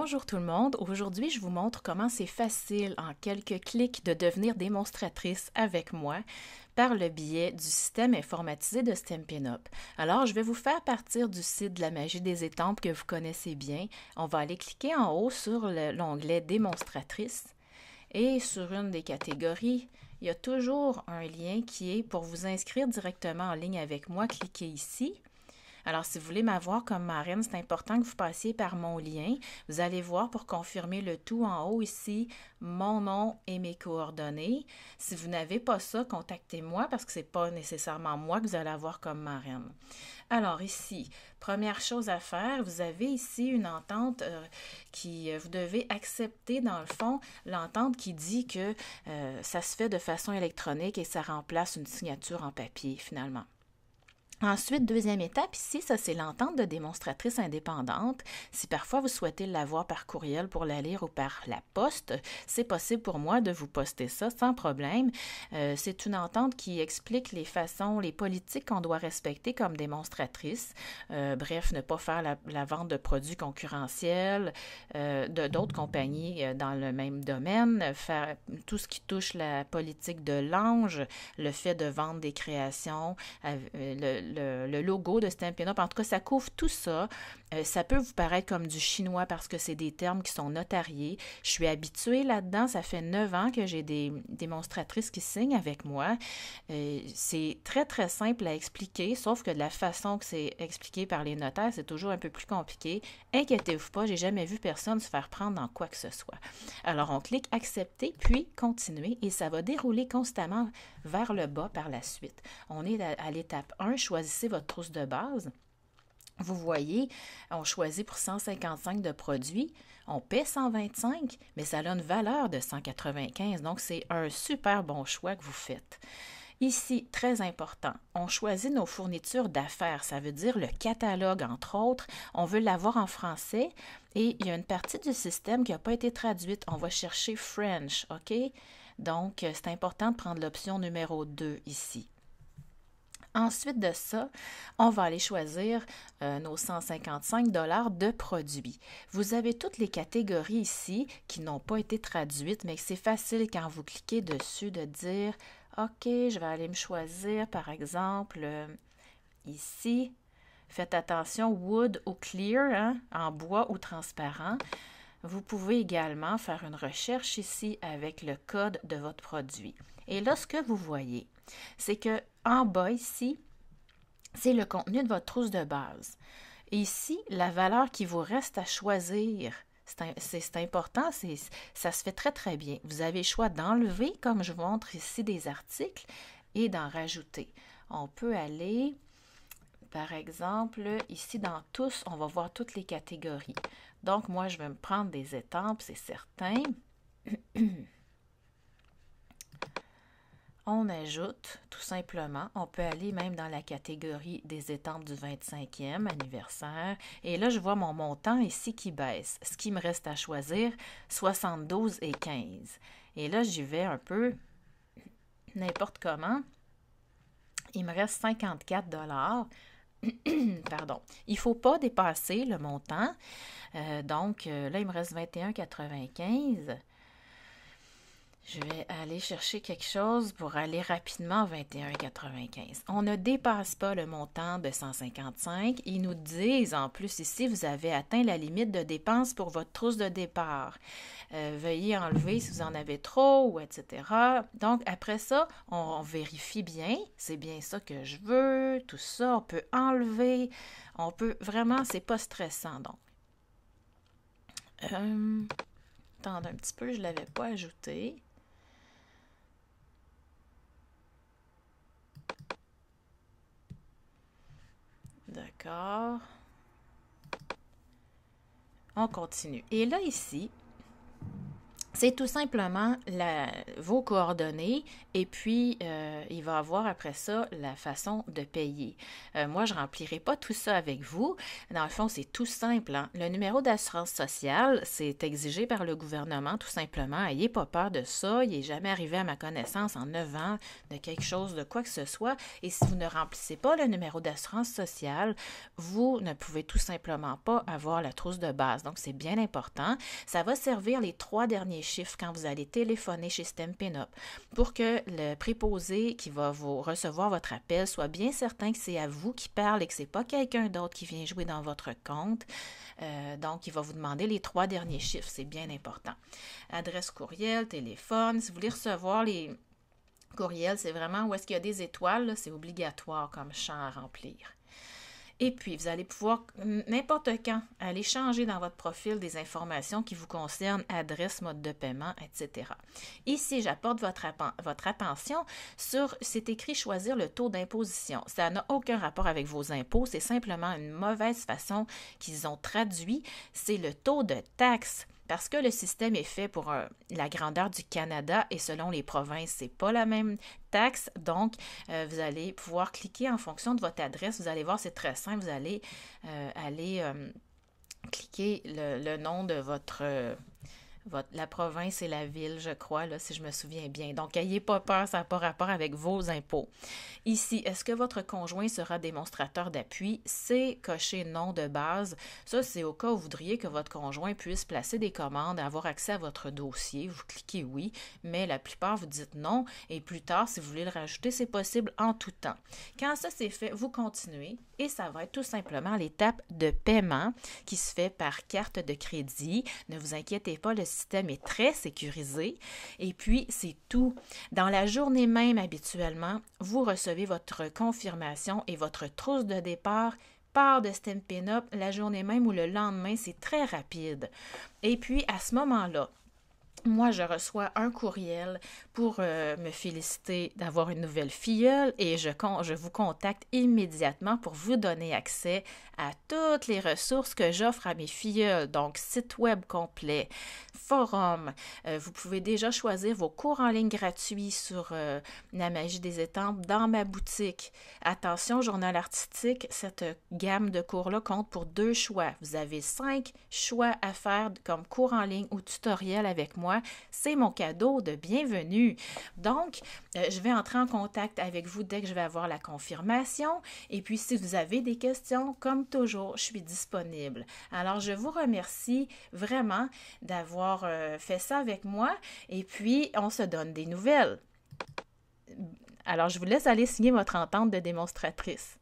Bonjour tout le monde, aujourd'hui je vous montre comment c'est facile en quelques clics de devenir démonstratrice avec moi par le biais du système informatisé de Stampin' Up. Alors je vais vous faire partir du site de la magie des étampes que vous connaissez bien. On va aller cliquer en haut sur l'onglet démonstratrice et sur une des catégories, il y a toujours un lien qui est pour vous inscrire directement en ligne avec moi. Cliquez ici. Alors, si vous voulez m'avoir comme marraine, c'est important que vous passiez par mon lien. Vous allez voir pour confirmer le tout en haut ici, mon nom et mes coordonnées. Si vous n'avez pas ça, contactez-moi parce que ce n'est pas nécessairement moi que vous allez avoir comme marraine. Alors ici, première chose à faire, vous avez ici une entente vous devez accepter dans le fond, l'entente qui dit que ça se fait de façon électronique et ça remplace une signature en papier finalement. Ensuite, deuxième étape, ici, ça c'est l'entente de démonstratrice indépendante. Si parfois vous souhaitez l'avoir par courriel pour la lire ou par la poste, c'est possible pour moi de vous poster ça sans problème. C'est une entente qui explique les façons, les politiques qu'on doit respecter comme démonstratrice. Bref, ne pas faire la vente de produits concurrentiels d'autres compagnies dans le même domaine, faire tout ce qui touche la politique de l'ange, le fait de vendre des créations, le logo de Stampin' Up. En tout cas, ça couvre tout ça. Ça peut vous paraître comme du chinois parce que c'est des termes qui sont notariés. Je suis habituée là-dedans. Ça fait 9 ans que j'ai des démonstratrices qui signent avec moi. C'est très, très simple à expliquer, sauf que de la façon que c'est expliqué par les notaires, c'est toujours un peu plus compliqué. Inquiétez-vous pas, j'ai jamais vu personne se faire prendre dans quoi que ce soit. Alors, on clique « Accepter » puis « Continuer » et ça va dérouler constamment vers le bas par la suite. On est à l'étape 1, choisissez votre trousse de base. Vous voyez, on choisit pour 155 de produits, on paie 125, mais ça a une valeur de 195, donc c'est un super bon choix que vous faites. Ici, très important, on choisit nos fournitures d'affaires, ça veut dire le catalogue, entre autres. On veut l'avoir en français et il y a une partie du système qui n'a pas été traduite. On va chercher French, OK? Donc, c'est important de prendre l'option numéro 2 ici. Ensuite de ça, on va aller choisir nos 155 $ de produits. Vous avez toutes les catégories ici qui n'ont pas été traduites, mais c'est facile quand vous cliquez dessus de dire « OK, je vais aller me choisir, par exemple, ici, faites attention, wood ou clear, hein, en bois ou transparent. » Vous pouvez également faire une recherche ici avec le code de votre produit. Et là, ce que vous voyez, c'est que en bas ici, c'est le contenu de votre trousse de base. Et ici, la valeur qui vous reste à choisir, c'est important, ça se fait très très bien. Vous avez le choix d'enlever, comme je vous montre ici, des articles et d'en rajouter. On peut aller, par exemple, ici dans tous, on va voir toutes les catégories. Donc, moi, je vais me prendre des étampes, c'est certain. On ajoute, tout simplement, on peut aller même dans la catégorie des étampes du 25e anniversaire. Et là, je vois mon montant ici qui baisse. Ce qui me reste à choisir, 72,15. Et là, j'y vais un peu n'importe comment. Il me reste 54 $. Pardon. Il ne faut pas dépasser le montant. Donc, là, il me reste 21,95. Je vais aller chercher quelque chose pour aller rapidement à 21,95. On ne dépasse pas le montant de 155. Ils nous disent en plus ici, vous avez atteint la limite de dépenses pour votre trousse de départ. Veuillez enlever si vous en avez trop, ou etc. Donc, après ça, on vérifie bien. C'est bien ça que je veux. Tout ça, on peut enlever. On peut vraiment, c'est pas stressant. Donc, attendez un petit peu, je ne l'avais pas ajouté. D'accord. On continue. Et là, ici, C'est tout simplement vos coordonnées et puis il va avoir après ça la façon de payer. Moi, je ne remplirai pas tout ça avec vous. Dans le fond, c'est tout simple, hein. Le numéro d'assurance sociale, c'est exigé par le gouvernement tout simplement. Ayez pas peur de ça. Il n'est jamais arrivé à ma connaissance en 9 ans de quelque chose, de quoi que ce soit. Et si vous ne remplissez pas le numéro d'assurance sociale, vous ne pouvez tout simplement pas avoir la trousse de base. Donc, c'est bien important. Ça va servir les 3 derniers chiffres quand vous allez téléphoner chez Stampin' Up pour que le préposé qui va vous recevoir votre appel soit bien certain que c'est à vous qui parle et que ce n'est pas quelqu'un d'autre qui vient jouer dans votre compte. Donc, il va vous demander les 3 derniers chiffres, c'est bien important. Adresse courriel, téléphone. Si vous voulez recevoir les courriels, c'est vraiment où est-ce qu'il y a des étoiles, là, c'est obligatoire comme champ à remplir. Et puis, vous allez pouvoir, n'importe quand, aller changer dans votre profil des informations qui vous concernent, adresse, mode de paiement, etc. Ici, j'apporte votre attention sur, c'est écrit choisir le taux d'imposition. Ça n'a aucun rapport avec vos impôts, c'est simplement une mauvaise façon qu'ils ont traduit. C'est le taux de taxe. Parce que le système est fait pour la grandeur du Canada et selon les provinces, ce n'est pas la même taxe. Donc, vous allez pouvoir cliquer en fonction de votre adresse. Vous allez voir, c'est très simple. Vous allez cliquer le nom de la province et la ville, je crois, là, si je me souviens bien. Donc, n'ayez pas peur, ça n'a pas rapport avec vos impôts. Ici, est-ce que votre conjoint sera démonstrateur d'appui? C'est coché non de base. Ça, c'est au cas où vous voudriez que votre conjoint puisse placer des commandes, avoir accès à votre dossier. Vous cliquez oui, mais la plupart, vous dites non. Et plus tard, si vous voulez le rajouter, c'est possible en tout temps. Quand ça, c'est fait, vous continuez et ça va être tout simplement l'étape de paiement qui se fait par carte de crédit. Ne vous inquiétez pas, le système est très sécurisé. Et puis, c'est tout. Dans la journée même, habituellement, vous recevez votre confirmation et votre trousse de départ part de Stampin' Up la journée même ou le lendemain. C'est très rapide. Et puis, à ce moment-là, moi, je reçois un courriel pour me féliciter d'avoir une nouvelle filleule et je vous contacte immédiatement pour vous donner accès à toutes les ressources que j'offre à mes filleuls, donc site web complet, forum. Vous pouvez déjà choisir vos cours en ligne gratuits sur la magie des étampes dans ma boutique. Attention, journal artistique, cette gamme de cours-là compte pour 2 choix. Vous avez 5 choix à faire comme cours en ligne ou tutoriel avec moi. C'est mon cadeau de bienvenue. Donc, je vais entrer en contact avec vous dès que je vais avoir la confirmation. Et puis, si vous avez des questions, comme toujours, je suis disponible. Alors, je vous remercie vraiment d'avoir fait ça avec moi. Et puis, on se donne des nouvelles. Alors, je vous laisse aller signer votre entente de démonstratrice.